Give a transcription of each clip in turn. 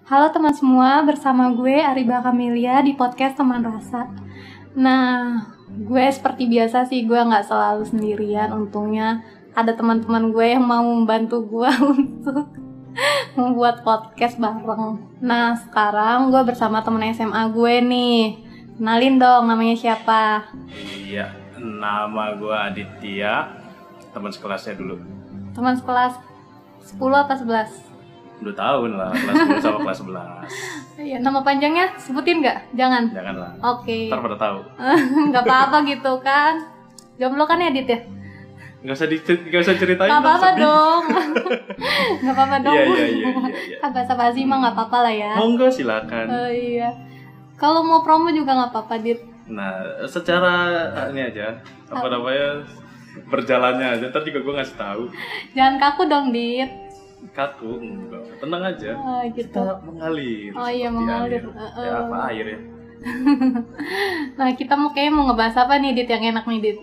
Halo teman semua, bersama gue Ariba Kamelia di podcast Teman Rasa. Nah, gue seperti biasa sih, gue gak selalu sendirian. Untungnya ada teman-teman gue yang mau membantu gue untuk membuat podcast bareng. Nah, sekarang gue bersama teman SMA gue nih. Kenalin dong, namanya siapa? Iya, nama gue Aditya, teman sekelasnya dulu. Teman sekelas 10 apa 11? 2 tahun lah, kelas 10 sama kelas 11. Iya, nama panjangnya sebutin nggak? Jangan. Janganlah. Oke. Ntar pada tahu. Nggak apa-apa gitu kan. Jomblo kan ya, Dit ya? Nggak usah ceritain. Nggak apa-apa dong. Nggak apa-apa dong. Iya. Kan basa-basi mah nggak apa-apa lah ya. Oh enggak, silakan. Oh iya. Kalau mau promo juga nggak apa-apa, Dit. Nah, secara ini aja, apa namanya, berjalannya aja. Ntar juga gue ngasih tahu. Jangan kaku dong, Dit. Kaku, enggak. Tenang aja. Oh, gitu. Kita mengalir. Oh iya, seperti mengalir. air. Ya apa air ya? Nah, kita mau ngebahas apa nih, Dit, yang enak nih, Dit?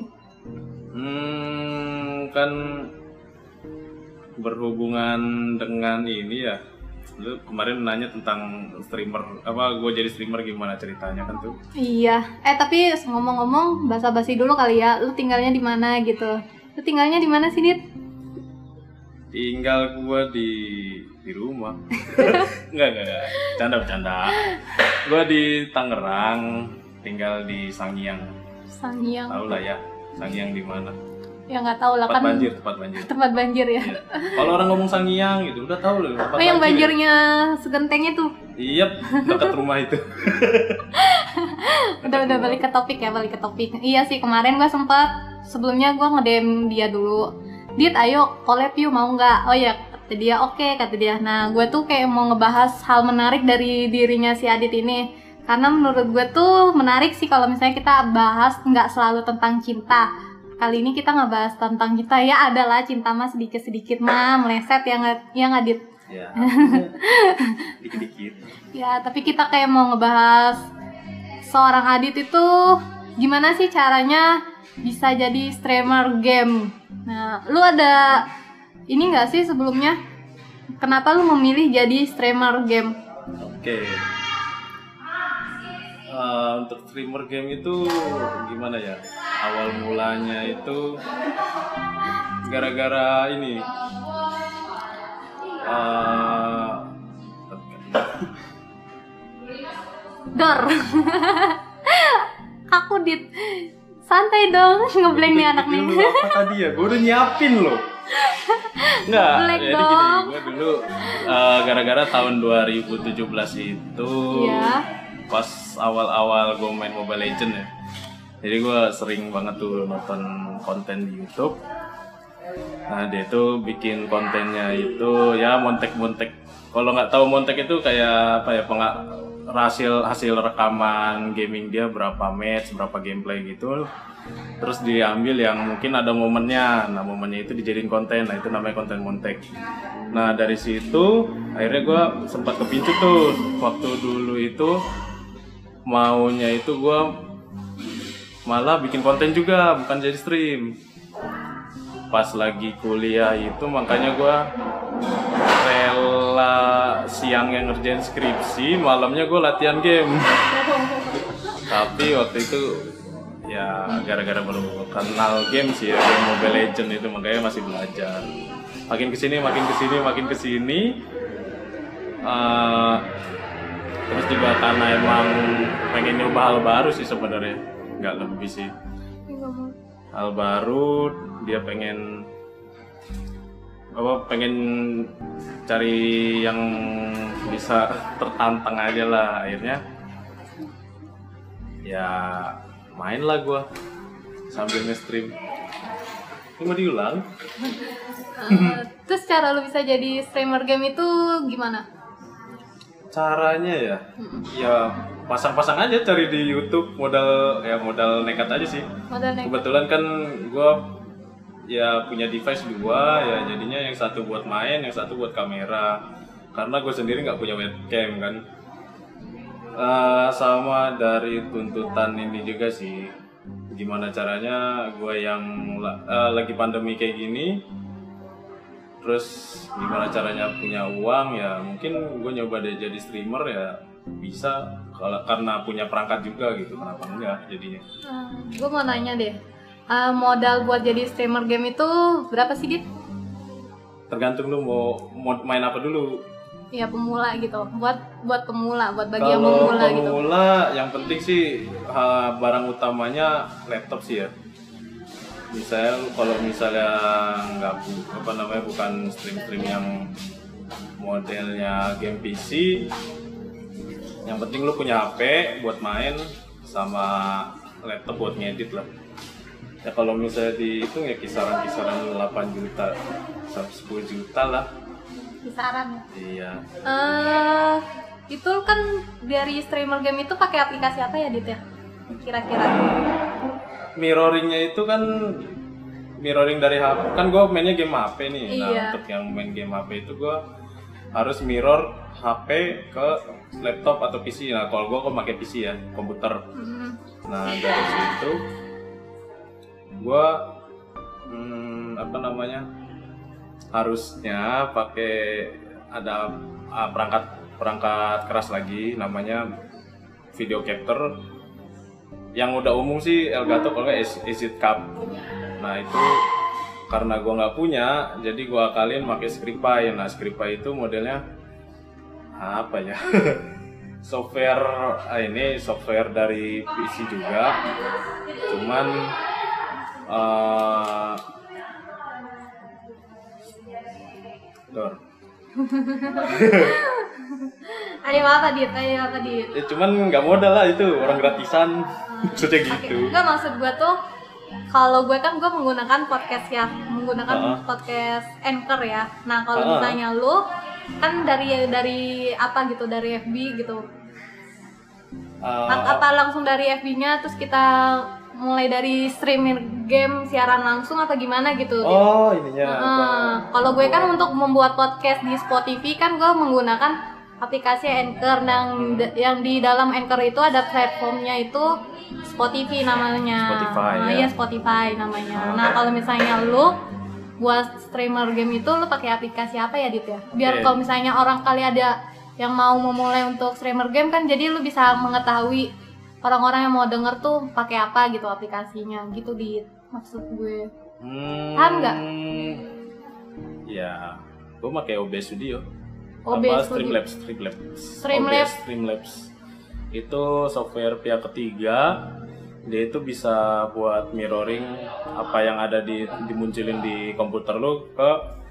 Kan berhubungan dengan ini ya. Lu kemarin nanya tentang streamer, apa gue jadi streamer gimana ceritanya kan tuh? Iya. Tapi ngomong-ngomong, basa-basi dulu kali ya. Lu tinggalnya di mana gitu? Lu tinggalnya di mana sih, Dit? Tinggal gue di rumah. Enggak. Bercanda. Gue di Tangerang, tinggal di Sangiang. Sangiang. Tahu lah ya, Sangiang di mana? Ya nggak tahu lah kan. Tempat banjir. Tempat banjir ya. Iya. Kalau orang ngomong Sangiang gitu, udah tahu loh. Oh, yang banjirnya segentengnya tuh. Iya, dekat rumah itu. Udah balik ke topik. Iya sih, kemarin gue sempat, sebelumnya gue nge-DM dia dulu. Dit, ayo collab yuk, mau nggak? Oh ya, kata dia oke, kata dia. Nah, gue tuh kayak mau ngebahas hal menarik dari dirinya si Adit ini. Karena menurut gue tuh menarik sih kalau misalnya kita bahas nggak selalu tentang cinta. Kali ini kita ngebahas tentang cinta, ya adalah cinta mah sedikit-sedikit mah meleset yang Adit. Ya, dikit-dikit. Ya, tapi kita kayak mau ngebahas seorang Adit itu gimana sih caranya bisa jadi streamer game. Nah, lu ada ini nggak sih sebelumnya? Kenapa lu memilih jadi streamer game? Oke. Untuk streamer game itu gimana ya? Awal mulanya itu gara-gara ini. Dor. Aku Dit. Santai dong, ngeblank nih anak nih. Apa tadi ya? Gue udah nyiapin loh. Enggak, jadi gini, gue dulu gara-gara tahun 2017 itu ya. Pas awal-awal gue main Mobile Legends ya. Jadi gue sering banget tuh nonton konten di YouTube. Nah, dia tuh bikin kontennya itu ya montek-montek. Kalau nggak tahu montek itu kayak apa ya, hasil rekaman gaming dia, berapa match, berapa gameplay gitu. Terus diambil yang mungkin ada momennya. Nah, momennya itu dijadiin konten. Nah, itu namanya konten montek. Nah, dari situ akhirnya gue sempat kepincut tuh. Waktu dulu itu maunya itu gue malah bikin konten juga, bukan jadi stream. Pas lagi kuliah itu makanya gue rela siangnya ngerjain skripsi, malamnya gue latihan game. Tapi waktu itu ya gara-gara baru kenal game sih ya, game Mobile Legends itu, makanya masih belajar. Makin kesini. Terus juga karena emang pengen nyoba hal baru sih sebenarnya, nggak lebih sih. Hal baru, dia pengen cari yang bisa tertantang aja lah. Akhirnya ya main lah gue sambil nge-stream. Ini mau diulang. Terus cara lu bisa jadi streamer game itu gimana? Caranya ya pasang-pasang aja, cari di YouTube, modal nekat aja sih. Kebetulan kan gue ya punya device 2 ya, jadinya yang satu buat main, yang satu buat kamera. Karena gue sendiri nggak punya webcam kan. Sama dari tuntutan ini juga sih, gimana caranya gue yang lagi pandemi kayak gini terus gimana caranya punya uang, ya mungkin gue nyoba deh jadi streamer ya bisa, kalau karena punya perangkat juga gitu, kenapa enggak jadinya. Gue mau nanya deh, modal buat jadi streamer game itu berapa sih, Dit? Tergantung lu mau main apa dulu. Ya pemula gitu, buat pemula, buat bagi yang Kalau pemula gitu. pemula yang penting sih barang utamanya laptop sih ya. Kalau misalnya nggak bukan stream yang modelnya game PC, yang penting lu punya HP buat main sama laptop buat ngedit lah. Ya kalau misalnya dihitung ya kisaran 8 juta sampai 10 juta lah. Kisaran. Iya. Itu kan dari streamer game itu pakai aplikasi apa ya, Dit ya? Kira-kira. Mirroringnya itu kan mirroring dari HP. Kan gue mainnya game HP nih. Nah, Iya. untuk yang main game HP itu gue harus mirror HP ke laptop atau PC. Nah, kalau gue pakai PC ya, komputer. Nah, dari situ gue harusnya pakai ada perangkat keras lagi, namanya video capture. Yang udah umum sih Elgato, kalau nggak Exit Cup. Nah itu karena gue nggak punya, jadi gue akalin pakai Scripy. Nah Scripy itu modelnya apa ya? software dari PC juga, cuman Ayo apa, Dit? Ya, cuman nggak modal lah, itu orang gratisan. Maksudnya gitu. Enggak, maksud gue tuh kalau gue kan menggunakan podcast ya, podcast Anchor ya. Nah kalau misalnya lu kan dari apa gitu, dari FB gitu. Apa langsung dari FB-nya terus kita mulai dari streaming game siaran langsung atau gimana gitu? Oh ininya. Kalau gue kan untuk membuat podcast di Spotify kan gue menggunakan aplikasi Anchor, yang di dalam Anchor itu ada platformnya itu Spotify namanya. Spotify namanya. Nah kalau misalnya lu buat streamer game itu lu pakai aplikasi apa ya, Dit ya? Biar kalau misalnya orang kali ada yang mau memulai untuk streamer game kan, jadi lu bisa mengetahui orang-orang yang mau denger tuh pakai apa gitu aplikasinya gitu, Dit. Maksud gue. Paham nggak? Ya, gue pakai OBS Studio. Streamlabs itu software pihak ketiga. Dia itu bisa buat mirroring apa yang ada dimunculin di komputer lu ke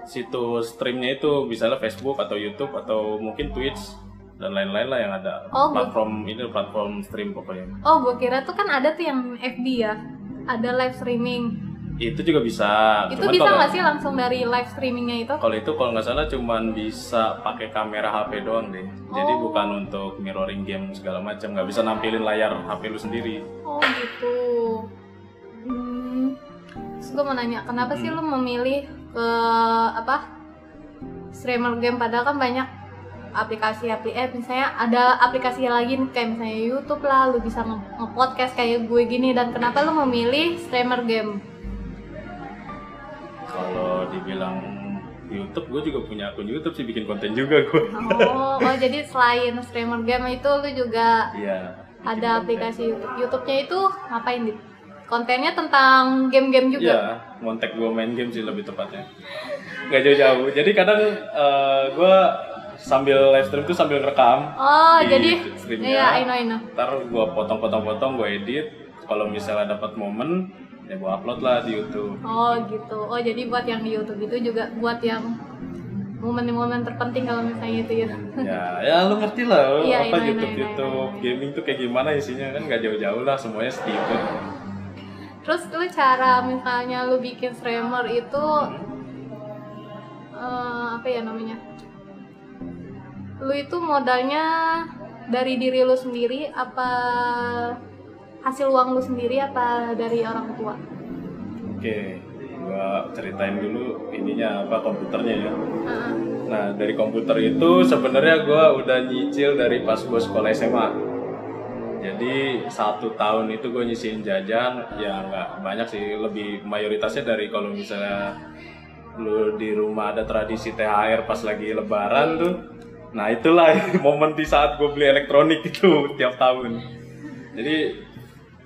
situs streamnya itu, misalnya Facebook atau YouTube atau mungkin Twitch dan lain-lain lah yang ada. Platform stream pokoknya. Oh, gue kira tuh kan ada tuh yang FB ya, ada live streaming. Itu juga bisa. Itu cuman bisa nggak sih langsung dari live streamingnya itu? Kalau nggak salah cuman bisa pakai kamera HP doang deh. Jadi bukan untuk mirroring game segala macam. Nggak bisa nampilin layar HP lu sendiri. Oh gitu. Terus gue mau nanya, kenapa sih lu memilih ke streamer game, padahal kan banyak aplikasi misalnya ada aplikasi lagi kayak misalnya YouTube lah, lu bisa nge-podcast kayak gue gini, dan kenapa lu memilih streamer game? Kalau dibilang YouTube, gue juga punya akun YouTube sih, bikin konten juga gue. Oh jadi selain streamer game itu lu juga ada aplikasi YouTube-nya itu ngapain, Dit? Kontennya tentang game-game juga? Iya, ngontek gue main game sih lebih tepatnya. Nggak jauh-jauh, jadi kadang gue sambil live stream tuh sambil ngerekam. Oh jadi streamnya. Iya, I know. Ntar gue potong-potong, gue edit. Kalau misalnya dapat momen, ya gue upload lah di YouTube. Oh gitu. Oh jadi buat yang di YouTube itu juga buat yang momen-momen terpenting kalau misalnya itu ya. Ya lu ngerti lah YouTube gaming tuh kayak gimana isinya, kan nggak jauh-jauh lah, semuanya setimut. Terus lu cara misalnya lu bikin streamer itu apa ya namanya? Lu itu modalnya dari diri lu sendiri apa hasil uang lu sendiri apa dari orang tua? Oke, gua ceritain dulu komputernya ya. Nah dari komputer itu sebenarnya gua udah nyicil dari pas gua sekolah SMA. Jadi 1 tahun itu gue nyisihin jajan, ya nggak banyak sih, lebih mayoritasnya dari kalau misalnya lu di rumah ada tradisi THR pas lagi lebaran tuh. Nah itulah momen di saat gue beli elektronik itu tiap tahun. Jadi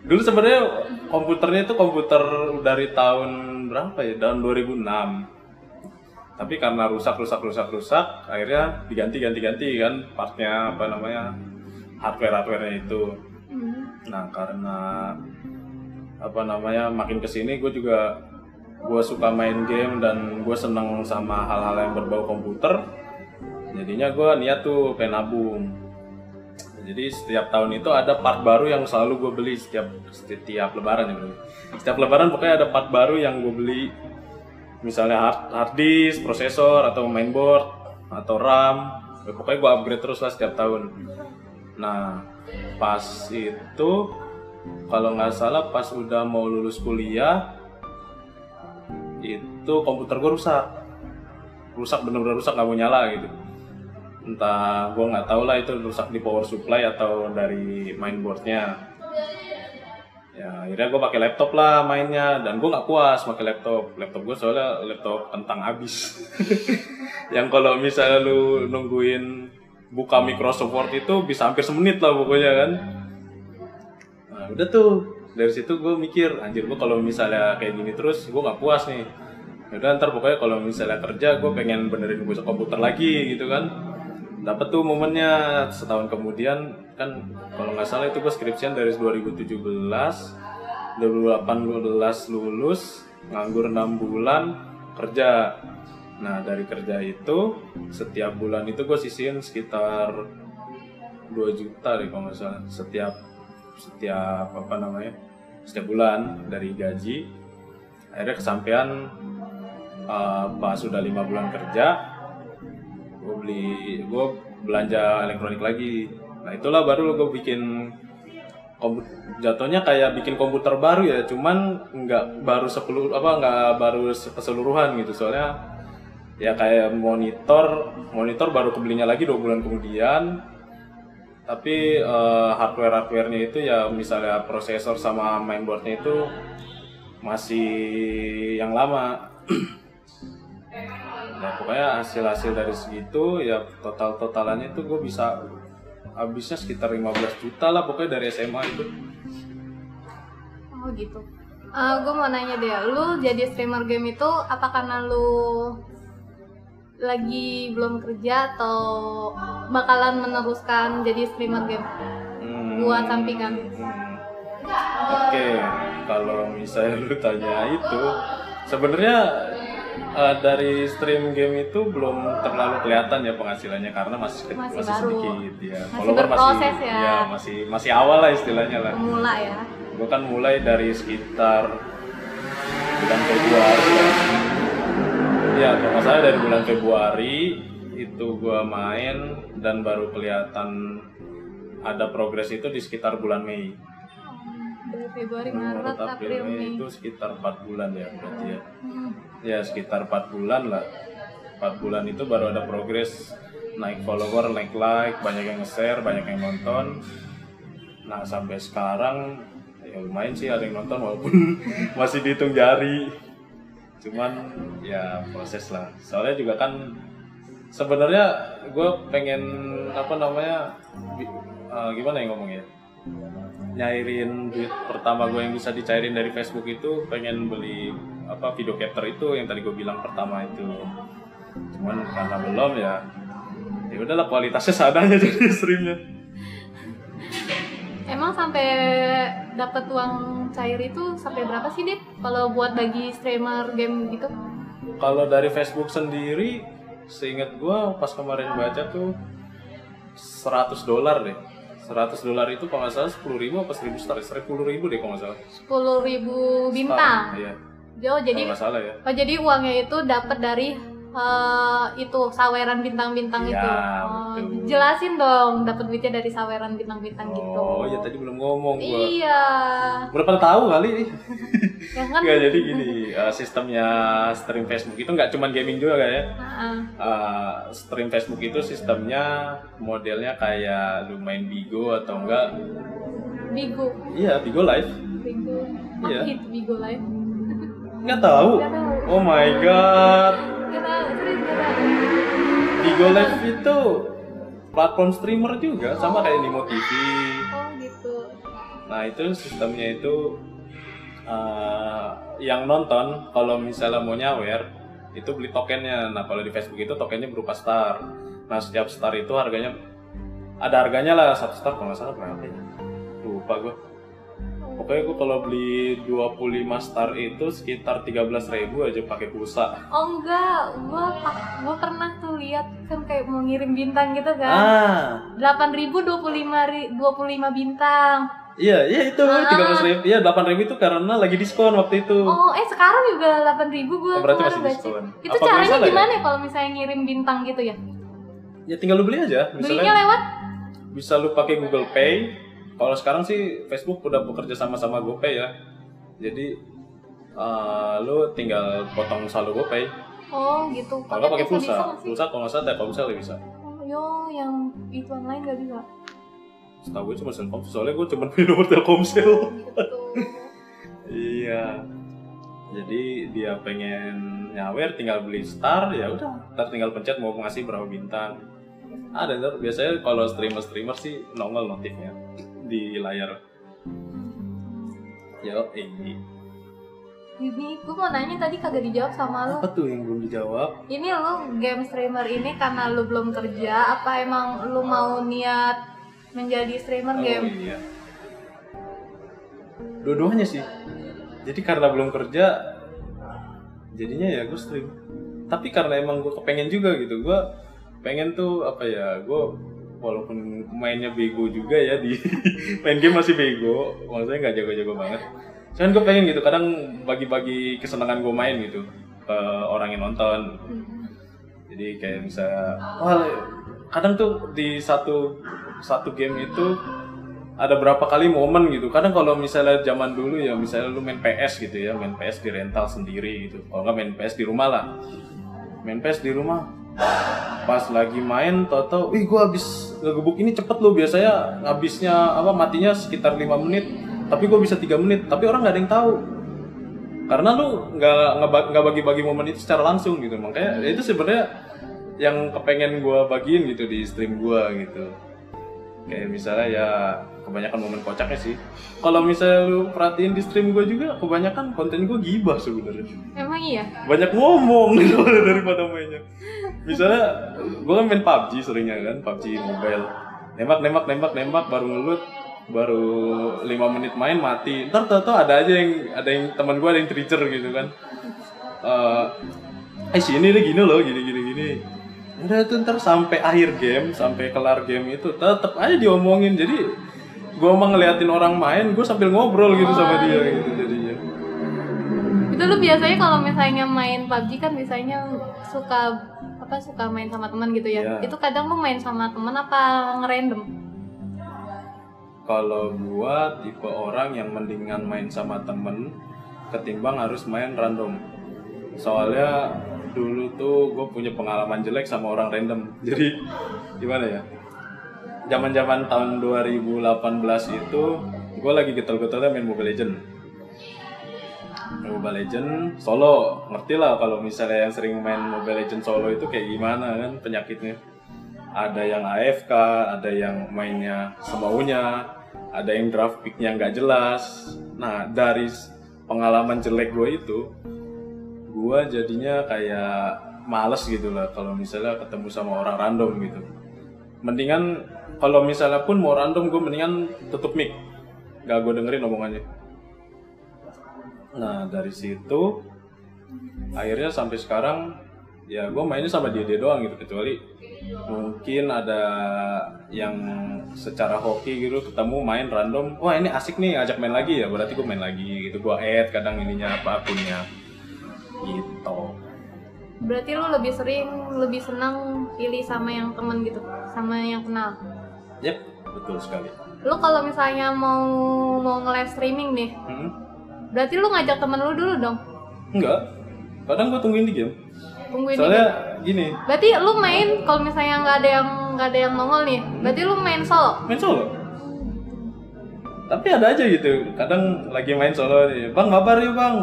dulu sebenarnya komputernya itu komputer dari tahun berapa ya? Tahun 2006. Tapi karena rusak, akhirnya diganti kan partnya apa namanya hardware-nya itu. Nah karena apa namanya makin kesini gue suka main game dan gue seneng sama hal-hal yang berbau komputer. Jadinya gue niat tuh pengen nabung. Jadi setiap tahun itu ada part baru yang selalu gue beli setiap lebaran ya bro. Setiap lebaran pokoknya ada part baru yang gue beli. Misalnya hard disk, prosesor, atau mainboard, atau RAM. Ya, pokoknya gue upgrade terus lah setiap tahun. Nah pas itu kalau nggak salah pas udah mau lulus kuliah itu komputer gue rusak bener-bener rusak, nggak mau nyala gitu. Entah gue nggak tahu lah itu rusak di power supply atau dari mainboardnya. Ya akhirnya gue pakai laptop lah mainnya dan gue nggak puas pakai laptop gue soalnya laptop kentang abis. Yang kalau misalnya lu nungguin buka Microsoft Word itu bisa hampir semenit lah pokoknya kan. Nah udah tuh dari situ gue mikir anjir gue kalau misalnya kayak gini terus gue nggak puas nih. Udah ntar pokoknya kalau misalnya kerja gue pengen benerin komputer lagi gitu kan. Dapat tuh momennya setahun kemudian kan kalau nggak salah itu gue skripsian dari 2017 lulus nganggur 6 bulan kerja. Nah dari kerja itu setiap bulan itu gue sisihin sekitar 2 juta deh kalau nggak salah setiap bulan dari gaji. Akhirnya kesampean pas sudah 5 bulan kerja gue belanja elektronik lagi. Nah itulah baru gue bikin jatuhnya kayak bikin komputer baru ya, cuman nggak baru keseluruhan gitu. Soalnya ya kayak monitor baru kebelinya lagi 2 bulan kemudian. Tapi hardware-nya itu ya misalnya prosesor sama mainboardnya itu masih yang lama. Nah pokoknya hasil dari segitu ya totalannya itu gue bisa habisnya sekitar 15 juta lah pokoknya dari SMA itu. Oh gitu. Gue mau nanya deh, lu jadi streamer game itu apa karena lu lagi belum kerja atau bakalan meneruskan jadi streamer game buat sampingan? Oke, kalau misalnya lu tanya itu sebenarnya dari stream game itu belum terlalu kelihatan ya penghasilannya karena masih sedikit ya. Masih berproses ya. Masih awal lah istilahnya lah. Mulai ya. Gue kan mulai dari sekitar bulan Februari ya. Ya kalau nggak salah dari bulan Februari itu gue main dan baru kelihatan ada progres itu di sekitar bulan Mei. Dari Februari, Maret, April, Mei itu sekitar 4 bulan ya berarti ya. Ya sekitar 4 bulan lah. 4 bulan itu baru ada progres, naik follower, naik like, banyak yang nge-share, banyak yang nonton. Nah sampai sekarang ya lumayan sih ada yang nonton walaupun masih dihitung jari. Cuman ya proses lah. Soalnya juga kan sebenarnya gue pengen gimana ya ngomongnya? Nyairin duit pertama gue yang bisa dicairin dari Facebook itu pengen beli video capture itu yang tadi gue bilang pertama itu. Cuman karena belum ya udahlah kualitasnya seadanya jadi streamnya. Emang sampai dapat uang cair itu sampai berapa sih, Dit? Kalau buat bagi streamer game gitu? Kalau dari Facebook sendiri seingat gue pas kemarin baca tuh $100 deh. $100 itu kalau nggak salah 10.000 apa 1.000 star, 10.000 deh kalau nggak salah. 10.000 bintang. Iya. Jadi kalau nggak salah ya. Oh jadi uangnya itu dapat dari itu saweran bintang-bintang ya, itu. Betul. Jelasin dong, dapat duitnya dari saweran bintang-bintang gitu. Oh iya tadi belum ngomong gua. Iya. Berapa tahu kali? Ya kan? Nggak, jadi gini, sistemnya stream Facebook itu nggak cuma gaming juga kan ya. Stream Facebook itu sistemnya modelnya kayak lu main Bigo atau enggak? Bigo. Iya, Bigo Live. Bigo. Iya. Hit Bigo Live. Nggak tahu. Oh my god. Kira serius kira. Di Go Live itu platform streamer juga, sama kayak Nimo TV. Oh gitu. Nah itu sistemnya itu yang nonton kalau misalnya mau nyawer itu beli tokennya. Nah kalau di Facebook itu tokennya berupa star. Nah setiap star itu harganya ada harganya lah, 1 star kalau nggak salah berapa ya? Lupa gue. Pokoknya gue kalau beli 25 star itu sekitar 13.000 aja pakai pulsa. Oh enggak, gua pernah tuh lihat kan kayak mau ngirim bintang gitu kan. 8.000 25 bintang. Iya itu 13.000. Iya 8.000 itu karena lagi diskon waktu itu. Oh, sekarang juga 8.000 gua. Berarti kemarin masih baca. diskon. Itu Apa caranya salah gimana ya? ya kalau misalnya ngirim bintang gitu ya? Ya tinggal lu beli aja. Belinya Misalnya lewat? bisa lu pakai Google Pay. Kalau sekarang sih Facebook udah bekerja sama GoPay ya. Jadi lu tinggal potong saldo GoPay. Oh gitu. Kalau nggak pakai Bisa pulsa. nggak sih? Pulsa kalau nggak salah Telkomsel ya bisa. Oh, yang itu online nggak bisa. Setahu gue cuma Telkomsel, soalnya gue cuma punya nomor Telkomsel. Gitu. Iya. Jadi dia pengen nyawer tinggal beli star ya udah. Ntar tinggal pencet mau ngasih berapa bintang. Ada ntar biasanya kalau streamer sih nongol notifnya di layar. Yo, ini. Ini gue mau nanya tadi kagak dijawab sama lu. Apa tuh yang belum dijawab? Ini lu game streamer ini karena lu belum kerja apa emang lu mau niat menjadi streamer game? Oh iya. Dua-duanya sih. Jadi karena belum kerja, jadinya ya gue stream. Tapi karena emang gue kepengen juga gitu, gue pengen tuh apa ya, gue walaupun mainnya bego juga ya di main game masih bego, maksudnya nggak jago-jago banget. Cuman gue pengen gitu, kadang bagi-bagi kesenangan gue main gitu ke orang yang nonton. Jadi kayak misalnya, kadang tuh di satu game itu ada berapa kali momen gitu. Kadang kalau misalnya zaman dulu ya, misalnya lu main PS gitu ya, main PS di rental sendiri gitu. Kalau nggak main PS di rumah lah, main PS di rumah. Pas lagi main, tau-tau, gue habis ngegebuk ini cepet loh. Biasanya habisnya matinya sekitar 5 menit, tapi gue bisa 3 menit. Tapi orang nggak ada yang tahu, karena lu nggak bagi-bagi momen itu secara langsung gitu. Makanya itu sebenarnya yang kepengen gue bagiin gitu di stream gue gitu. Kayak misalnya ya kebanyakan momen kocaknya sih. Kalau misalnya lu perhatiin di stream gue juga, kebanyakan konten gue gibah sebenarnya. Emang iya? Banyak ngomong gitu daripada mainnya. Misalnya gue kan main PUBG seringnya kan, PUBG Mobile. Nembak baru ngelut, baru 5 menit main mati. Ntar tau ada yang teman gue ada yang trigger gitu kan. Sini deh gini loh, gini. Udah tuh ntar sampai akhir game, sampai kelar game itu tetap aja diomongin. Jadi gue emang ngeliatin orang main, gue sambil ngobrol gitu sama dia gitu jadinya. Itu lu biasanya kalau misalnya main PUBG kan biasanya suka main sama teman gitu ya. Yeah. Itu kadang lu main sama teman apa ngerandom? Kalau gua tipe orang yang mendingan main sama temen ketimbang harus main random. Soalnya dulu tuh gue punya pengalaman jelek sama orang random. Jadi gimana ya? Zaman-zaman tahun 2018 itu gue lagi getol-getolnya main Mobile Legend solo. Ngerti lah kalau misalnya yang sering main Mobile Legend solo itu kayak gimana kan penyakitnya. Ada yang AFK, ada yang mainnya semaunya, ada yang draft pick-nya nggak jelas. Nah dari pengalaman jelek gue itu, gue jadinya kayak males gitu lah kalau misalnya ketemu sama orang random gitu. Mendingan kalau misalnya pun mau random, gue mendingan tutup mic, gak gue dengerin omongannya. Nah dari situ akhirnya sampai sekarang ya gue mainnya sama dia doang gitu, kecuali mungkin ada yang secara hoki gitu ketemu main random, wah ini asik nih ajak main lagi ya, berarti gue main lagi gitu, gue add kadang ininya apa akunnya gitu. Berarti lu lebih senang pilih sama yang temen gitu, sama yang kenal? Yep, betul sekali. Lu kalau misalnya mau nge-live streaming nih, berarti lu ngajak temen lu dulu dong? Enggak, kadang gue tungguin di game. Soalnya gini. Berarti lu main kalau misalnya nggak ada yang nongol nih, berarti lu main solo? Main solo. Tapi ada aja gitu, kadang lagi main solo nih, bang mabar yuk bang.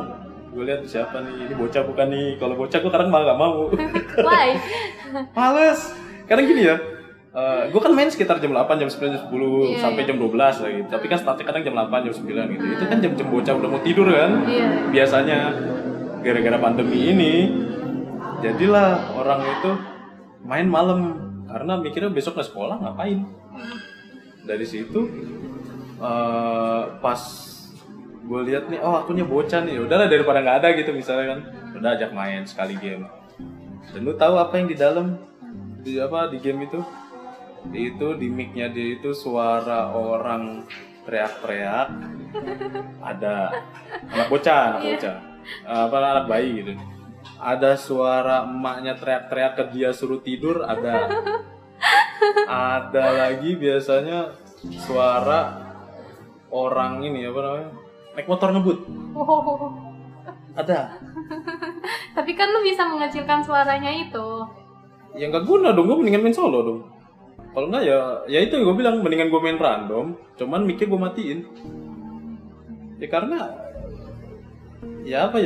gue lihat siapa nih, ini bocah bukan nih. Kalau bocah gue kadang malah gak mau. Why? Males. Kadang gini ya, gue kan main sekitar jam 8, jam 9, jam 10 sampai jam 12 lah gitu. Tapi kan startnya kadang jam 8, jam 9 gitu. Itu kan jam-jam bocah udah mau tidur kan. Biasanya gara-gara pandemi ini, jadilah orang itu main malam karena mikirnya besok ke sekolah ngapain. Dari situ pas gue lihat nih, oh akunnya bocah nih, udahlah daripada nggak ada gitu misalnya kan, udah ajak main sekali game. Dan lu tahu apa yang di dalam di game itu di mic-nya dia itu suara orang teriak-teriak, ada anak bocah, anak bayi gitu, ada suara emaknya teriak-teriak ke dia suruh tidur, ada lagi biasanya suara orang ini naik motor ngebut. Ada. Tapi kan lu bisa mengecilkan suaranya itu. Ya nggak guna dong, gue mendingan main solo dong. Kalau nggak ya itu yang gue bilang, mendingan gue main random, cuman mic-nya gue matiin. Ya karena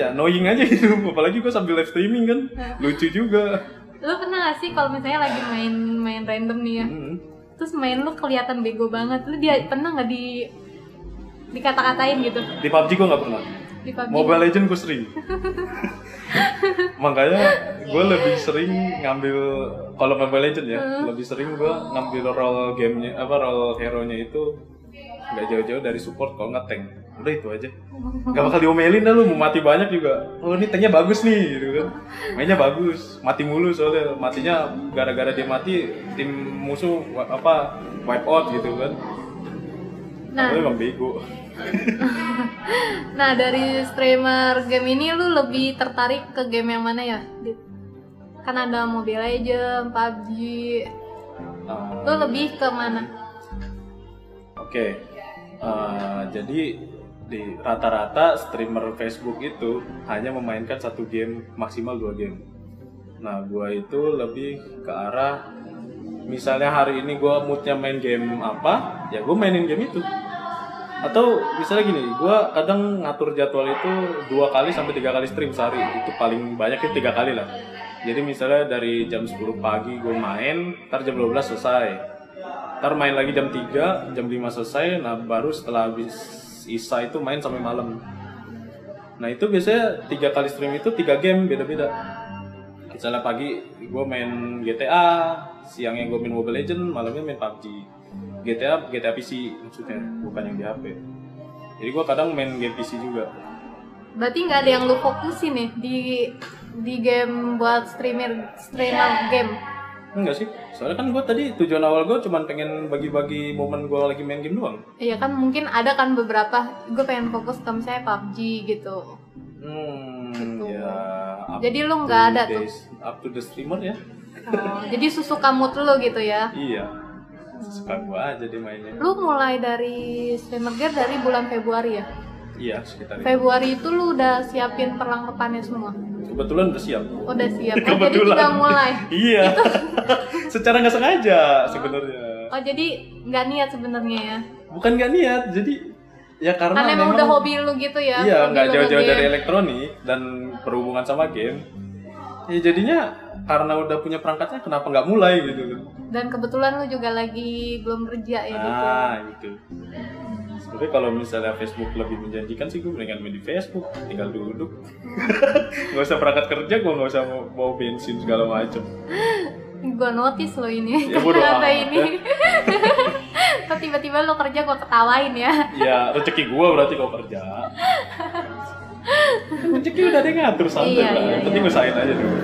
annoying aja gitu. Apalagi gue sambil live streaming kan, lucu juga. Lu pernah gak sih kalau misalnya lagi main random nih ya, terus main lu kelihatan bego banget, lu pernah nggak dikata-katain gitu? Di PUBG gue nggak pernah. Di PUBG. Mobile Legends gue sering. Makanya gue lebih sering ngambil, kalau Mobile Legends ya, lebih sering gue ngambil role gamenya, role hero-nya itu nggak jauh-jauh dari support, kalau nggak tank. Udah itu aja. Gak bakal diomelin dah lu, mau mati banyak juga. Oh ini tanknya bagus nih gitu kan. Mainnya bagus, mati mulu soalnya. Matinya gara-gara dia mati, tim musuh wipe out gitu kan. Nah, lu emang bego. Nah dari streamer game ini lu lebih tertarik ke game yang mana ya? Kan ada Mobile Legends, PUBG. Lu lebih ke mana? Oke. Jadi di rata-rata streamer Facebook itu hanya memainkan satu game, maksimal 2 game. Nah, gua itu lebih ke arah, misalnya hari ini gua moodnya main game apa, ya gua mainin game itu. Atau misalnya gini, gua kadang ngatur jadwal itu 2 kali sampai 3 kali stream sehari. Itu paling banyak itu 3 kali lah. Jadi misalnya dari jam 10 pagi gua main, ntar jam 12 selesai. Ntar main lagi jam 3, jam 5 selesai, nah baru setelah habis Isa itu main sampai malam. Nah itu biasanya 3 kali stream itu 3 game beda-beda. Misalnya pagi gue main GTA, siangnya gue main Mobile Legends, malamnya main PUBG. GTA PC maksudnya, bukan yang di HP. Jadi gue kadang main game PC juga. Berarti nggak ada yang lu fokusin nih di game buat streamer game? Enggak sih, soalnya kan gue tadi tujuan awal gue cuma pengen bagi-bagi momen gue lagi main game doang. Iya kan, mungkin ada kan beberapa, gue pengen fokus ke misalnya PUBG gitu. Gitu. Ya. Jadi lu nggak ada tuh? Up to the streamer ya. Oh, jadi suka mood lu gitu ya? Iya, suka gue aja deh mainnya. Lu mulai dari streamer gear dari bulan Februari ya? Iya, sekitar Februari itu lu udah siapin perlengkapannya semua? Kebetulan udah siap. Udah siap. Oh, jadi udah mulai. Iya. Secara nggak sengaja sebenarnya. Oh, jadi nggak niat sebenarnya ya? Bukan nggak niat, jadi ya karena memang udah hobi lu gitu ya? Iya, nggak jauh-jauh dari elektronik dan berhubungan sama game. Ya jadinya karena udah punya perangkatnya, kenapa nggak mulai gitu. Dan kebetulan lu juga lagi belum kerja ya gitu. Gitu. Sebenarnya kalau misalnya Facebook lebih menjanjikan sih, gue mendingan main di Facebook, tinggal duduk. Gak usah berangkat kerja, gue gak usah bawa bensin segala macem. Gue notice lo ini, ya, kata ini. Kok tiba-tiba lo kerja gue ketawain ya? Ya rezeki gue berarti kau kerja. Rezeki udah ada yang ngatur santai lah. Yang penting usahain aja dulu.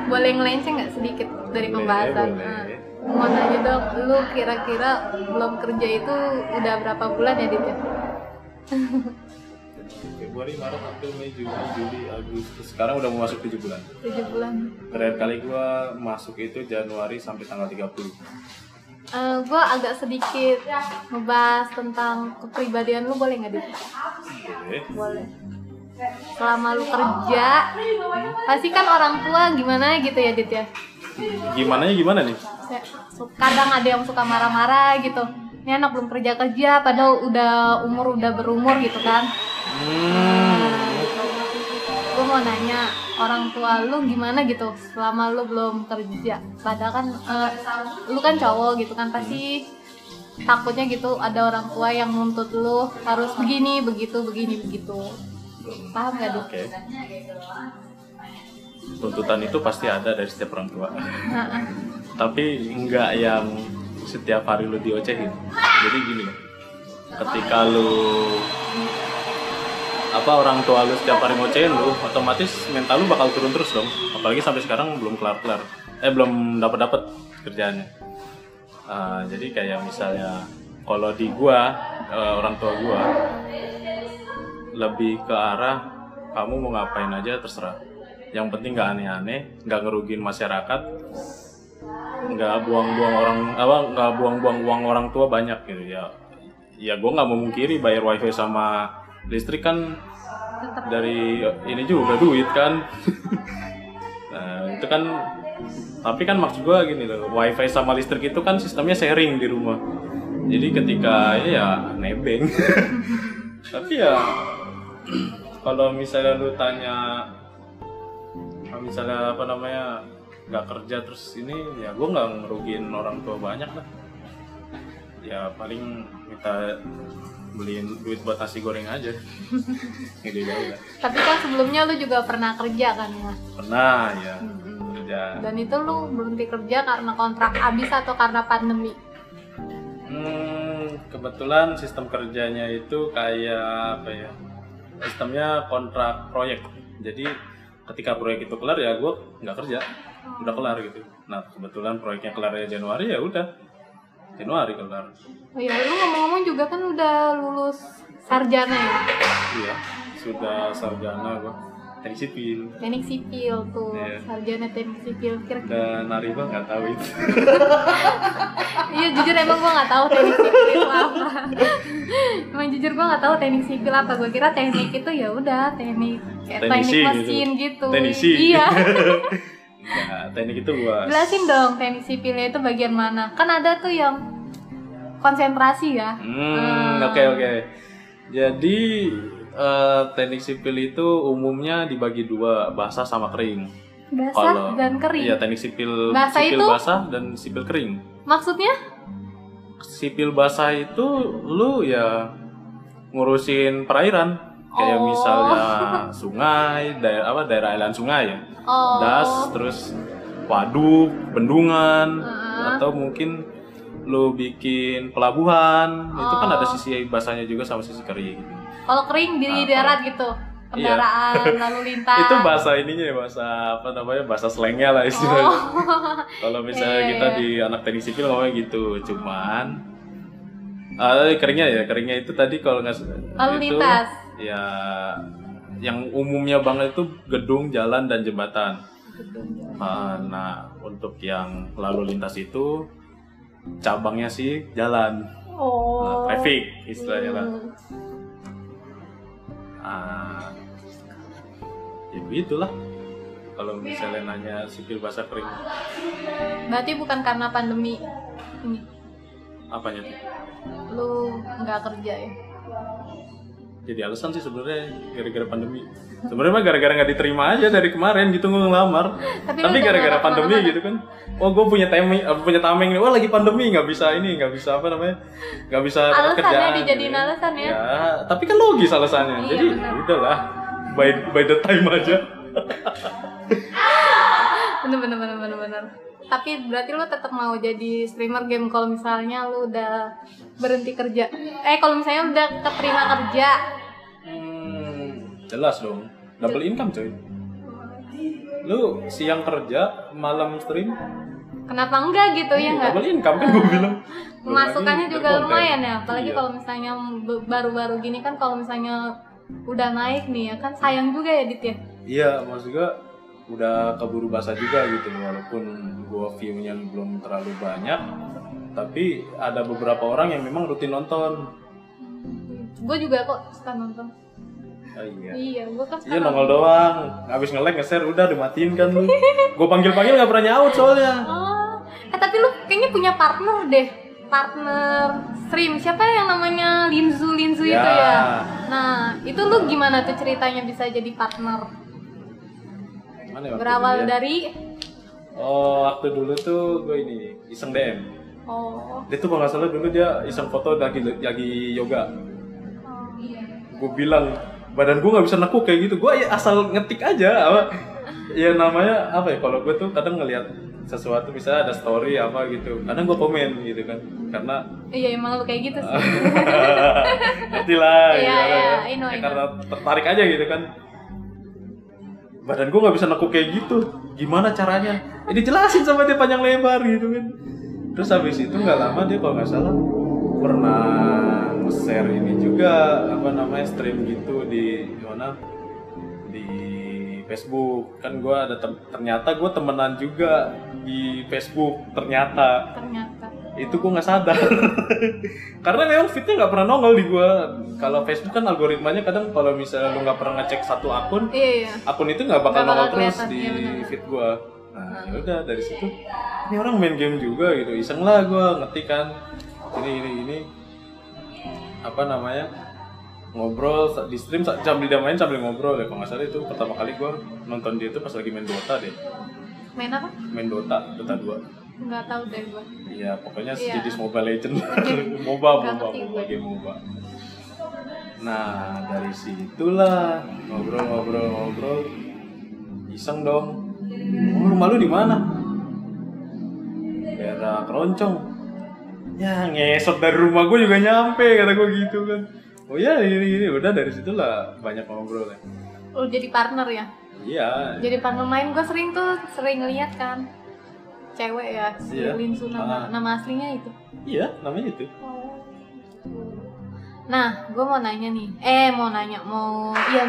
Boleh ngelenceng nggak sedikit dari pembahasan? Boleh. Mau nanya dong, lu kira-kira belum kerja itu udah berapa bulan ya, Dit ya? Februari, Maret, April, Mei, Juni, Juli, Agustus. Sekarang udah mau masuk 7 bulan. 7 bulan. Terakhir kali gua masuk itu Januari sampai tanggal 30. Gue agak sedikit ngebahas tentang kepribadian lu, boleh nggak, Dit? Boleh. Selama lu kerja, pasti kan orang tua gimana gitu ya, Dit ya? Gimana nih? Kadang ada yang suka marah-marah gitu. Ini anak belum kerja padahal udah berumur gitu kan. mau nanya, orang tua lu gimana gitu selama lu belum kerja? Padahal kan lu kan cowok gitu kan, pasti takutnya gitu ada orang tua yang nuntut lu harus begini, begitu. Paham gak, Dit? Oke. Tuntutan itu pasti ada dari setiap orang tua. Tapi enggak yang setiap hari lu diocehin. Jadi gini loh. Ketika lu orang tua lu setiap hari ngocehin lu, otomatis mental lu bakal turun terus dong. Apalagi sampai sekarang belum kelar-kelar. Belum dapat kerjaannya. Jadi kayak misalnya kalau di gua, orang tua gua lebih ke arah kamu mau ngapain aja terserah. Yang penting nggak aneh-aneh, nggak ngerugiin masyarakat, nggak buang-buang uang orang tua banyak gitu ya. Ya gue nggak memungkiri bayar wifi sama listrik kan dari ini juga duit kan. Nah itu kan, tapi kan maksud gue gini loh, wifi sama listrik itu kan sistemnya sharing di rumah. Jadi ketika ya nebeng. Tapi ya kalau misalnya lu tanya, misalnya nggak kerja terus ini, ya gue nggak ngerugiin orang tua banyak lah. Ya paling minta beliin duit buat nasi goreng aja. Gitu aja. Tapi kan sebelumnya lu juga pernah kerja kan ya? Pernah ya, kerja. Dan itu lu berhenti kerja karena kontrak habis atau karena pandemi? Kebetulan sistem kerjanya itu kayak apa ya? Sistemnya kontrak proyek. Jadi ketika proyek itu kelar ya gue nggak kerja, udah kelar gitu. Nah kebetulan proyeknya kelar ya Januari, ya udah Januari kelar. Oh ya, lu ngomong-ngomong juga kan udah lulus sarjana ya? Iya, sudah sarjana gue. Teknik sipil tuh, yeah. Sarjana teknik sipil. Dan Nariba nggak tahu itu. Iya jujur emang gue nggak tahu teknik sipil apa. Emang jujur gue nggak tahu teknik sipil apa. Gue kira teknik itu ya udah teknik mesin gitu. Teknisi. Iya. Nah, teknik itu gua. Jelasin dong teknik sipilnya itu bagian mana? Kan ada tuh yang konsentrasi ya. Oke. Jadi teknik sipil itu umumnya dibagi dua, basah sama kering. Basah dan kering. Iya, teknik sipil basah sipil itu? Basah dan sipil kering. Maksudnya? Sipil basah itu lu ya ngurusin perairan. Kayak misalnya sungai, daerah aliran sungai ya. Das, terus waduk, bendungan, atau mungkin lu bikin pelabuhan. Itu kan ada sisi basahnya juga sama sisi kering. Kalau kering di darat gitu, kendaraan lalu lintas. Itu bahasa ininya ya, bahasa slangnya lah istilahnya. Kalau misalnya kita di anak teknik sipil ngomongnya gitu, cuman keringnya itu tadi kalau nggak lalu lintas. Ya, yang umumnya banget itu gedung, jalan, dan jembatan. Nah, untuk yang lalu lintas itu cabangnya sih jalan, traffic istilahnya lah. Ya begitulah. Kalau misalnya nanya sipil basah kering. Berarti bukan karena pandemi ini? Apanya tuh? Lu nggak kerja ya? Jadi alasan sih sebenarnya gara-gara pandemi. Sebenarnya mah gara-gara nggak diterima aja dari kemarin gitu ngelamar. Tapi gara-gara pandemi gitu kan. Oh gue punya tameng nih. Wah lagi pandemi nggak bisa dapat kerjaan. Alasannya dijadiin alasan ya? Ya, tapi kan logis alasannya. Iya, jadi udahlah, by the time aja. Bener. Tapi berarti lu tetap mau jadi streamer game kalau misalnya lu udah berhenti kerja? Kalau misalnya udah keterima kerja? Jelas dong, double income coy. Lu siang kerja, malam stream. Kenapa enggak gitu ya nggak? Double income kan gue bilang. Masukannya juga lumayan ya, apalagi kalau misalnya baru-baru gini kan, kalau misalnya udah naik nih ya kan sayang juga ya Dit ya? Iya, maksud gue udah keburu basah juga gitu, walaupun gue view-nya belum terlalu banyak, tapi ada beberapa orang yang memang rutin nonton. Gue juga kok suka nonton. Oh, iya. Iya, gue kan suka nongol doang, habis nge-like, nge-share, udah dimatiin kan lu. Gue panggil-panggil gak pernah nyaut soalnya. Tapi lu kayaknya punya partner deh, partner stream. Siapa yang namanya Linzu ya. Itu ya? Nah, itu lu gimana tuh ceritanya bisa jadi partner? Gimana ya? Berawal dari waktu dulu tuh gue ini iseng DM. Dia tuh kalau nggak salah dulu dia iseng foto lagi yoga. Gue bilang badan gue nggak bisa nekuk kayak gitu. Gue ya asal ngetik aja apa. Ya namanya apa ya? Kalau gue tuh kadang ngelihat sesuatu misalnya ada story apa gitu, kadang gue komen gitu kan, karena iya emang lu kayak gitu sih. ngerti lah iya, karena tertarik aja gitu kan. Badan gue nggak bisa nekuk kayak gitu, gimana caranya? Ini jelasin sama dia panjang lebar gitu kan. Terus habis itu nggak lama dia kalau nggak salah pernah nge-share ini juga apa namanya stream gitu di mana di Facebook. Kan gue ada ternyata gue temenan juga di Facebook ternyata itu gue nggak sadar. Karena memang fitnya nggak pernah nongol di gue. Kalau Facebook kan algoritmanya kadang kalau misalnya lu nggak pernah ngecek satu akun, akun itu nggak bakal nongol terus di feed gue. Nah yaudah dari situ ini orang main game juga gitu, iseng lah gue ngetik kan ini apa namanya, ngobrol di stream sambil dia main sambil ngobrol ya. Kalau nggak salah itu pertama kali gue nonton dia itu pas lagi main Dota deh. Main apa? Main Dota 2. Nggak tahu deh gue. Iya pokoknya sejenis Mobile Legends. MOBA game MOBA. Nah dari situlah ngobrol iseng dong. Rumah lu di mana? Daerah Keroncong. Ya ngesot dari rumah gue juga nyampe kata gue gitu kan. Oh ya ini udah dari situlah banyak ngobrol ya. Oh jadi partner ya? Iya. Jadi partner main gue sering lihat kan. Cewek ya, si Linsu nama aslinya itu. Iya, namanya itu. Nah, gue mau nanya nih.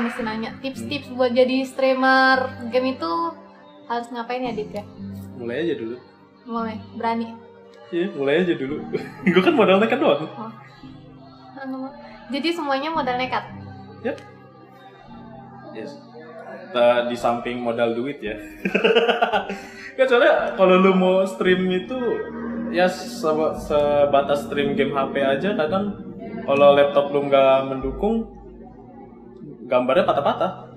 Mesti nanya tips-tips buat jadi streamer game itu harus ngapain ya, Dit ya? Mulai aja dulu. Berani. Iya, mulai aja dulu. Gue kan modal nekat doang. Jadi semuanya modal nekat? Yap. Yes. Di samping modal duit ya. Kan soalnya kalau lu mau stream itu ya sebatas stream game HP aja, kadang kalau laptop lu nggak mendukung gambarnya patah-patah.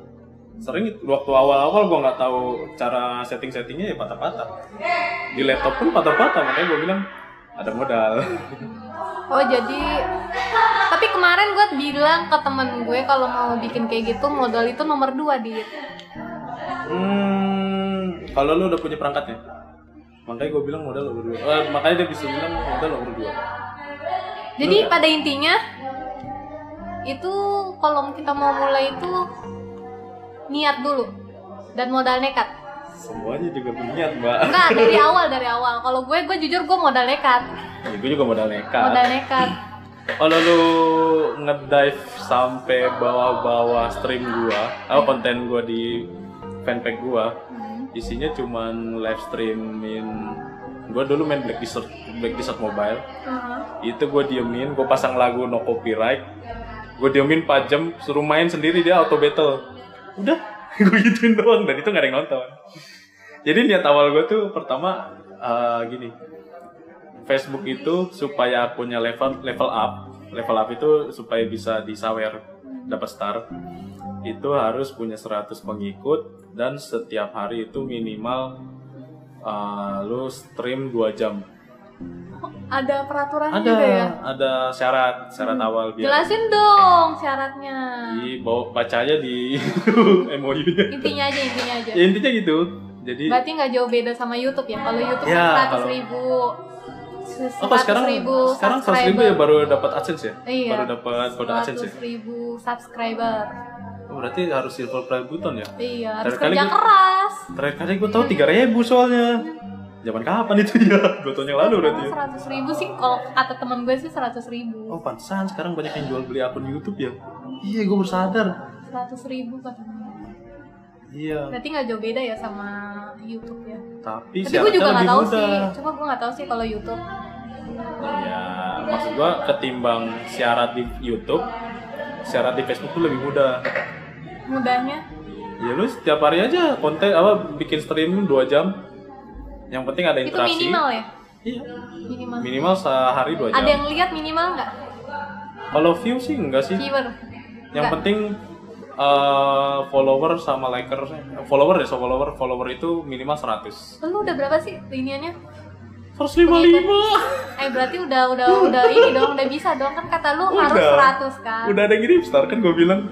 Sering waktu awal-awal gue nggak tahu cara setting-settingnya ya patah-patah. Di laptop pun patah-patah, makanya gue bilang ada modal. Oh jadi, tapi kemarin gue bilang ke temen gue kalau mau bikin kayak gitu modal itu nomor 2 Dit. Kalau lu udah punya perangkatnya, makanya gue bilang modal nomor 2. Makanya dia bisa bilang modal nomor 2. Jadi pada intinya itu kalau kita mau mulai itu niat dulu dan modal nekat. Semuanya juga berniat, Mbak. Enggak, dari awal. Kalau gue jujur gue modal nekat. Ya, gue juga modal nekat. Kalau lu ngedive sampai bawah-bawah stream gua, konten gua di fanpage gua, isinya cuman live streamin. Gua dulu main Black Desert Mobile. Itu gua diemin, gua pasang lagu no copyright. Gua diemin 4 jam, suruh main sendiri dia auto battle. Udah, gue gituin doang dan itu nggak ada yang nonton. Jadi niat awal gue tuh pertama gini, Facebook itu supaya akunnya level up itu supaya bisa disawer dapat star, itu harus punya 100 pengikut dan setiap hari itu minimal lu stream 2 jam. Ada peraturan juga ya? Ada syarat awal biar. Jelasin dong syaratnya. Baca aja di MOU-nya. Intinya aja. Ya, intinya gitu. Jadi. Berarti nggak jauh beda sama YouTube ya? Kalau YouTube ya, 100.000. Sekarang 100.000 ya baru dapat AdSense ya? Iya. Baru dapat kode AdSense ya? 100.000 subscriber. Berarti harus silver play button ya? Iya, harus kerja keras. Terakhir kali gue tahu 3.000 soalnya. Zaman kapan itu ya? 2 tahun yang lalu berarti ya? 100.000 sih, kalau kata temen gue sih 100.000. Oh pantesan sekarang banyak yang jual beli akun YouTube ya? Iya, gue baru sadar. 100.000 katanya. Iya. Berarti nggak jauh beda ya sama YouTube ya? Tapi gue juga nggak tahu sih. Cuma gue nggak tahu sih kalau YouTube. Iya, maksud gue ketimbang syarat di YouTube, syarat di Facebook tuh lebih mudah. Mudahnya? Ya lu setiap hari aja konten bikin streaming 2 jam. Yang penting ada interaksi. Itu minimal ya? Iya. Minimal sehari 2 jam. Ada yang lihat minimal nggak? Kalau view sih enggak sih. Viewer? Yang penting follower sama likersnya. Follower itu minimal 100. Lu udah berapa sih iniannya? 155. Berarti udah ini dong, udah bisa dong, kan kata lu harus 100 kan. Udah ada yang ngirim star kan gue bilang.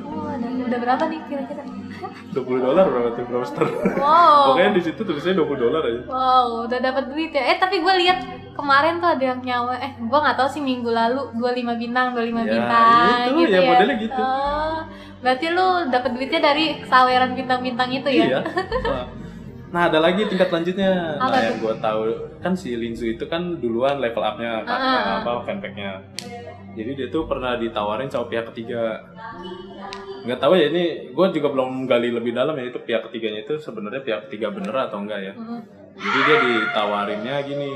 Udah berapa nih kira-kira? $20 berapa tuh, berapa star? Wow. Pokoknya di situ tulisnya $20 aja. Wow, udah dapat duit ya. Tapi gue lihat kemarin tuh ada yang nyawa. Gue nggak tahu sih minggu lalu 25 bintang Itu gitu ya ya. modelnya gitu. Berarti lu dapat duitnya dari saweran bintang-bintang itu ya? Iya. Nah, ada lagi tingkat lanjutnya. Apa Nah, yang gue tahu kan si Linzu itu kan duluan level up-nya fanpack-nya. Jadi dia tuh pernah ditawarin sama pihak ketiga. Nggak tahu ya, ini gue juga belum gali lebih dalam ya, itu pihak ketiganya itu sebenarnya pihak ketiga bener atau enggak ya. Jadi dia ditawarinnya gini,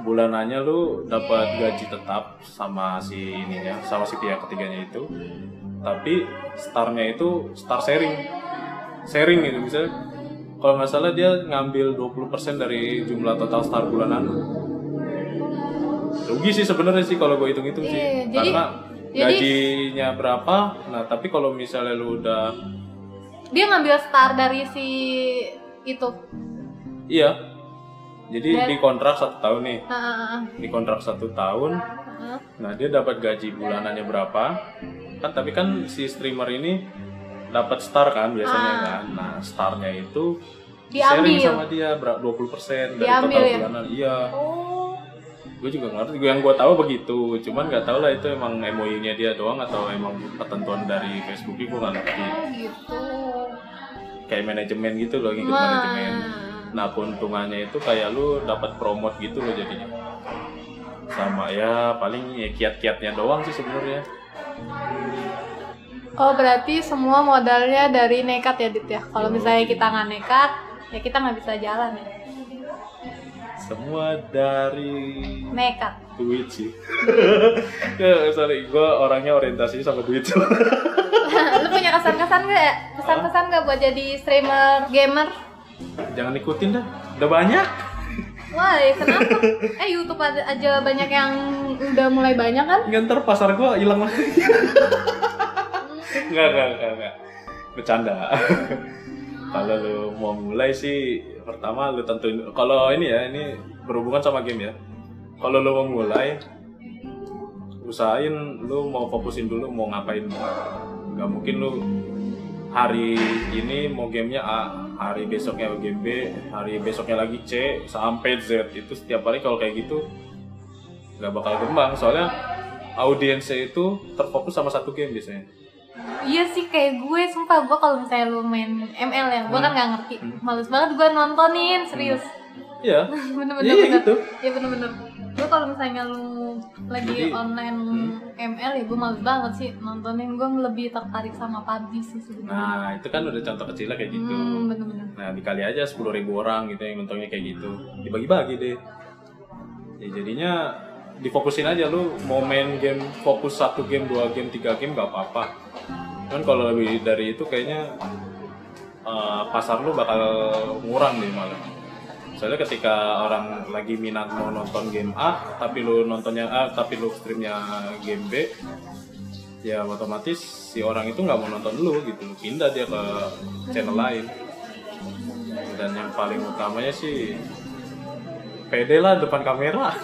bulanannya lu dapat gaji tetap sama si ininya, sama si pihak ketiganya itu, tapi starnya itu star sharing gitu. Misalnya kalau nggak salah dia ngambil 20% dari jumlah total star bulanan lu. Rugi sih sebenarnya sih kalau gue hitung-hitung sih, karena gajinya berapa. Nah tapi kalau misalnya lu udah, dia ngambil star dari si itu. Iya, jadi di kontrak 1 tahun nih, di kontrak 1 tahun. Nah dia dapat gaji bulanannya berapa kan, tapi kan si streamer ini dapat star kan biasanya kan. Nah starnya itu sharing sama dia 20% dari total bulanan. Iya. Gue juga ngerti, yang gue tahu begitu, cuman nggak tahu lah itu emang MOU-nya dia doang atau emang ketentuan dari Facebook, gue nggak ngerti. Gitu. Kayak manajemen gitu loh, ikut manajemen. Nah keuntungannya itu kayak lu dapat promote gitu loh jadinya. Sama ya paling ya kiat-kiatnya doang sih sebenarnya. Oh berarti semua modalnya dari nekat ya Dit ya? Kalau misalnya kita nggak nekat, ya kita nggak bisa jalan ya. Semua dari nekat. Duit sih. Sorry, gue orangnya orientasinya sama duit. Lu punya kesan-kesan nggak? Kesan-kesan nggak buat jadi streamer gamer? Jangan ikutin dah, udah banyak. Wah, kenapa? YouTube aja banyak yang udah mulai banyak kan? Nggak, ntar pasar gue hilang lagi. Nggak. Bercanda. Kalau lu mau mulai sih, pertama lu tentuin, kalau ini ya, ini berhubungan sama game ya. Kalau lu mau mulai, usahain lu mau fokusin dulu mau ngapain. Gak mungkin lu hari ini mau gamenya A, hari besoknya game B, hari besoknya lagi C, sampai Z. Itu setiap hari kalau kayak gitu gak bakal kembang, soalnya audiensnya itu terfokus sama satu game biasanya. Iya sih, kayak gue, sumpah gue kalau misalnya lu main ML ya, gue kan gak ngerti, males banget gue nontonin, serius. Iya. bener-bener. Gitu. Iya bener-bener. Gue kalau misalnya lu lagi online ML ya gue males banget sih nontonin, gue lebih tertarik sama PUBG sih sebenarnya. Nah itu kan udah contoh kecilnya kayak gitu. Bener-bener. Nah dikali aja 10.000 orang gitu yang nontonnya kayak gitu, dibagi-bagi deh. Ya jadinya difokusin aja, lu mau main game fokus 1 game, 2 game, 3 game gak apa-apa. Kan kalau lebih dari itu kayaknya pasar lu bakal ngurang deh malah. Soalnya ketika orang lagi minat mau nonton game A, tapi lu nontonnya A, tapi lu streamnya game B, ya otomatis si orang itu nggak mau nonton lu gitu, pindah dia ke channel lain. Dan yang paling utamanya sih pede lah depan kamera.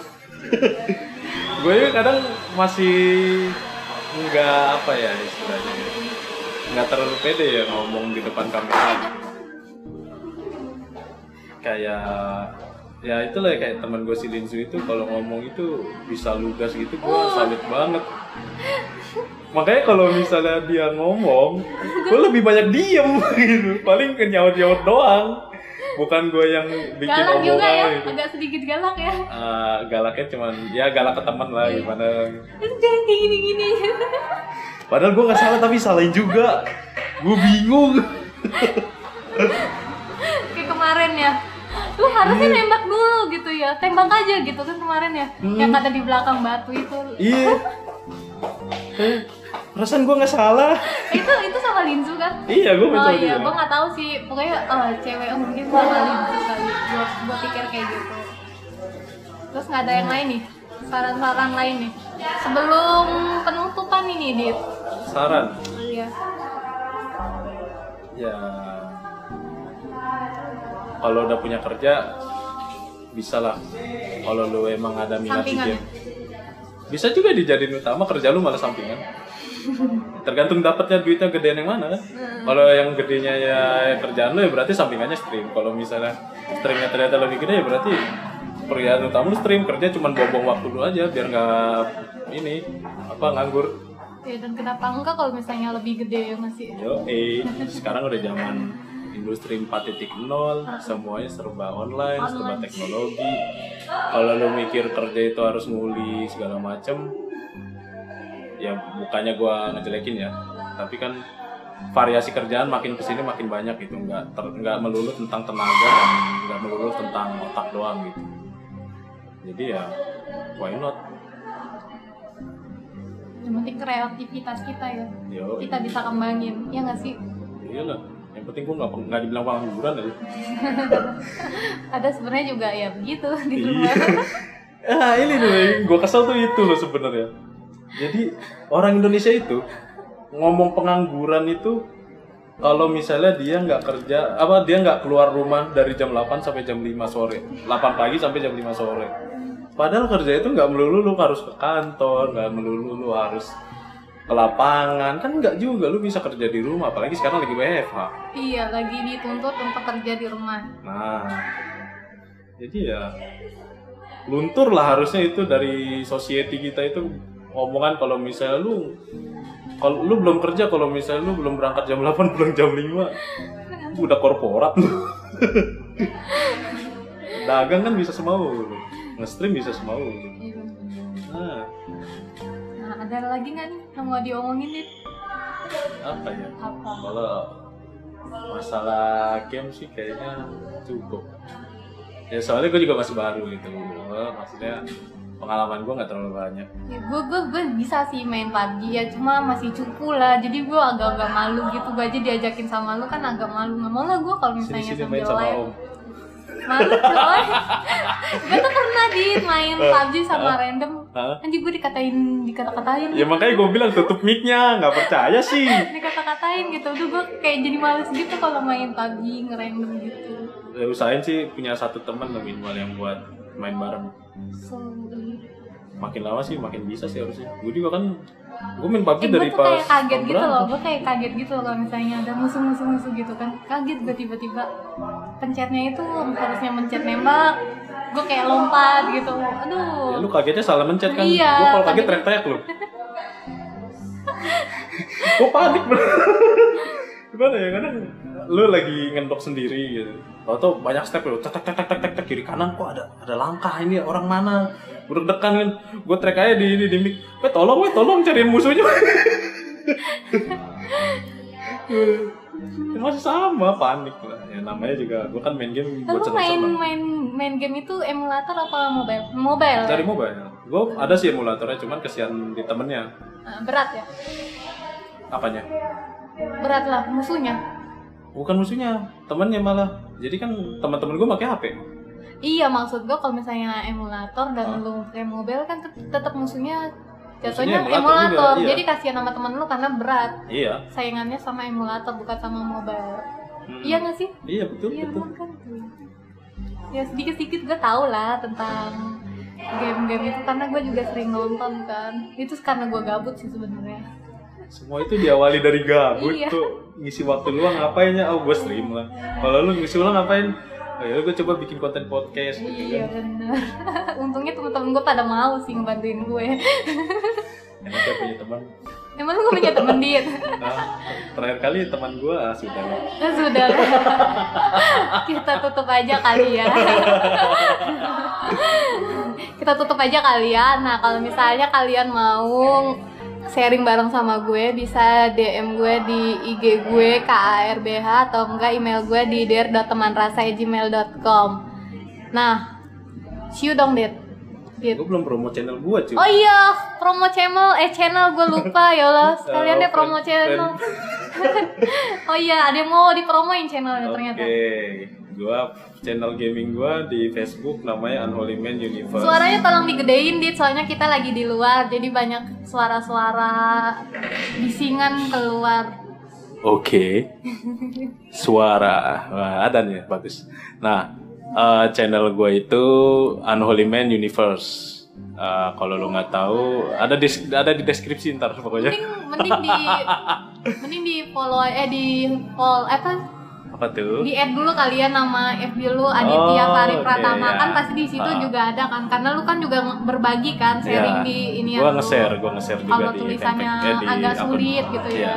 Gue kadang masih nggak apa ya istilahnya, nggak terlalu pede ya ngomong di depan kamera. Kayak ya itulah ya, kayak teman gue si Linzu itu kalau ngomong itu bisa lugas gitu, gue salut banget. Makanya kalau misalnya dia ngomong, gue lebih banyak diem gitu, paling nyaut-nyaut doang. Bukan gue yang bikin galak omongan juga ya, gitu. agak sedikit galak ya. Galaknya cuman ya galak ke teman lah gimana. Jangan kayak gini-gini. Padahal gue nggak salah tapi salahin juga. Gue bingung. Kayak kemarin ya, lu harusnya nembak dulu gitu ya, tembak aja gitu kan kemarin ya, yang ada di belakang batu itu. Iya. Perasaan gue nggak salah. Itu sama Linzu kan? Iya, gue betul. Oh iya, gue nggak tahu sih, pokoknya cewek mungkin sama Linzu kali. Gue pikir kayak gitu. Terus nggak ada yang lain nih, saran-saran lain nih sebelum penutupan ini, Dit? Saran. Iya. Ya kalau udah punya kerja bisa lah. Kalau lu emang ada minat di Sampingan. game, bisa juga dijadiin utama, kerja lu malah sampingan. Tergantung dapatnya duitnya gedean yang mana kan. Kalau yang gedenya ya kerjaan lu ya berarti sampingannya stream. Kalau misalnya streamnya ternyata lebih gede ya berarti kerjaan utama lu stream, kerja cuman buang-buang waktu lu aja biar nggak ini nganggur. Ya, dan kenapa enggak kalau misalnya lebih gede ya masih. Sekarang udah zaman industri 4.0, semuanya serba online, serba teknologi. Kalau lu mikir kerja itu harus nguli segala macem, ya bukannya gua ngejelekin ya, tapi kan variasi kerjaan makin kesini makin banyak gitu, nggak melulu tentang tenaga dan nggak melulu tentang otak doang gitu. Jadi ya why not? Yang penting kreativitas kita ya. Yo, Kita bisa kembangin, ya nggak sih? iyalah. Yang penting gua nggak dibilang pengangguran aja. Ada sebenarnya juga ya begitu di rumah. Ini tuh, gue kesel tuh itu loh sebenarnya. Jadi orang Indonesia itu ngomong pengangguran itu kalau misalnya dia nggak kerja, dia nggak keluar rumah dari jam 8 sampai jam 5 sore, 8 pagi sampai jam 5 sore. Padahal kerja itu nggak melulu lu harus ke kantor, nggak melulu lu harus ke lapangan, kan nggak juga, lu bisa kerja di rumah, apalagi sekarang lagi WFH. Iya, lagi dituntut untuk kerja di rumah. Nah, jadi ya luntur lah harusnya itu dari society kita itu omongan kalau misalnya kalau lu belum kerja, kalau misalnya lu belum berangkat jam 8 pulang jam 5, udah korporat lu. Dagang kan bisa semau lu, nge-stream bisa semau lu. Iya. Nah, Nah, ada lagi nggak nih yang mau diomongin nih? apa ya? Apa? Kalau masalah game sih kayaknya cukup. Ya soalnya gue juga masih baru gitu, maksudnya pengalaman gue nggak terlalu banyak. Ya, gue bisa sih main PUBG ya, cuma masih cupu lah. Jadi gue agak-agak malu gitu. Gue aja diajakin sama lu kan agak malu. Nggak mau lah gue kalau misalnya Sini-sini sambil main sama live. Om. Malu coy. Gue tuh pernah main PUBG sama random. Hah? Anjir gue dikata-katain. Ya makanya gue bilang tutup mic-nya, nggak percaya sih. Dikata-katain gitu. Udah gue kayak jadi males gitu kalau main PUBG ngerandom gitu. Ya, usahain sih punya satu teman lah minimal yang buat main bareng. Makin lama sih makin bisa sih harusnya. Gue juga kan, gue main PUBG gue dari tuh pas kayak kaget gitu berapa? loh, gue kayak kaget gitu loh kalau misalnya ada musuh gitu kan. Kaget gue tiba-tiba pencetnya itu harusnya mencet nembak, gue kayak lompat gitu. Aduh. Ya lu kagetnya salah mencet kan? Iya, Gue kalau kaget kaget. teriak-teriak lu. Gue panik bener. Gimana ya, kadang lu lagi ngendok sendiri gitu. Atau banyak step lu, tek kiri kanan, kok ada langkah ini orang mana? Gue deg-degan kan, gue track aja di mic. Tolong cariin musuhnya. Masih sama, panik lah. Ya namanya juga, gue kan main game buat Lu seneng-seneng. main game itu emulator apa mobile? Mobile. Dari mobile. Gue ada sih emulatornya, cuman kesian di temennya. Berat ya? Apanya? Berat lah musuhnya. Bukan musuhnya, temennya malah. Jadi kan teman-teman gue pakai HP. Iya, maksud gue kalau misalnya emulator dan lu pakai mobile kan tetap musuhnya jatuhnya Musuhnya emulator emulator. juga, iya. Jadi kasihan sama temen lu karena berat. Iya. Saingannya sama emulator bukan sama mobile. Iya nggak sih? Iya betul. Iya bener kan. Ya sedikit-sedikit gue tau lah tentang game-game itu karena gue juga sering nonton kan. Itu karena gue gabut sih sebenarnya. Semua itu diawali dari gabut Iya. tuh. Ngisi waktu luang ngapainnya? Oh gue stream lah. Kalau lu ngisi ulang ngapain? Oh ya gue coba bikin konten podcast gitu Iya kan. bener. Untungnya temen-temen gue pada mau sih ngebantuin gue. Enaknya punya teman. Emang lu punya temen Dit? Nah, terakhir kali teman gue sudah. Sudah lah. Kita tutup aja kali ya. Kita tutup aja kali ya. Nah kalau misalnya kalian mau sharing bareng sama gue, bisa DM gue di IG gue KARBH atau enggak email gue di der.temanrasa@gmail.com. Nah, see you dong Dit. Gue belum promo channel gue cuy. Oh iya, promo channel gue lupa ya Allah. Sekalian deh promo channel. Oh iya, ada yang mau dipromoin channelnya ternyata. Oke, gue channel gaming gue di Facebook namanya Unholy Man Universe. Suaranya tolong digedein Dit, soalnya kita lagi di luar, jadi banyak suara-suara bisingan keluar. Oke. Suara. Wah, ada nih, bagus. Nah, channel gue itu Unholy Man Universe. Kalau lo nggak tahu, ada di deskripsi ntar pokoknya. Mending di follow Apa tuh? di add dulu kalian nama FB lu Aditya Fari Pratama, ya. kan pasti di situ juga ada kan, karena lu kan juga berbagi kan, sharing di ini Gua nge-share juga kalau di tulisannya di agak akun. sulit gitu Iya. ya.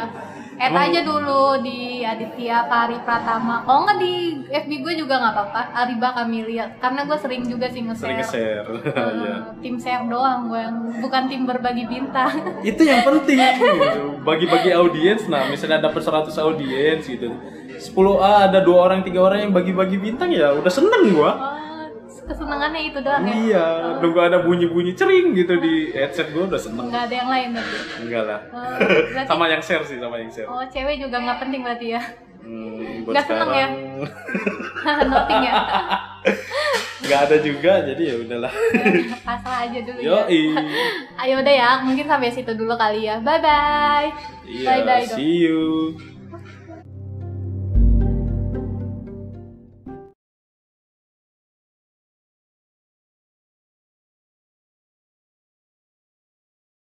Add aja dulu di Aditya Fari Pratama. Kalau nggak di FB gue juga nggak apa-apa, Ariba Kamilia, karena gue sering juga sih Sering nge-share. nge-share. Iya. Tim share doang gue, bukan tim berbagi bintang. Itu yang penting gitu. Bagi-bagi audiens. Nah, misalnya dapat 100 audiens gitu. 10A ada 2 orang 3 orang yang bagi-bagi bintang, ya udah seneng gua. Kesenangannya itu doang ya? Iya, nunggu ada bunyi-bunyi cering gitu di headset gua udah seneng. Nggak ada yang lain tapi? Enggak lah. Berarti, Sama yang share sih, sama yang share. oh, cewek juga nggak penting berarti ya? Buat Nggak seneng ya? Noting ya? Nggak ada juga, jadi ya udahlah. Pasrah aja dulu Yoi. ya. Ayo udah ya, mungkin sampai situ dulu kali ya. Bye-bye. Iya, Bye-bye dong. see you.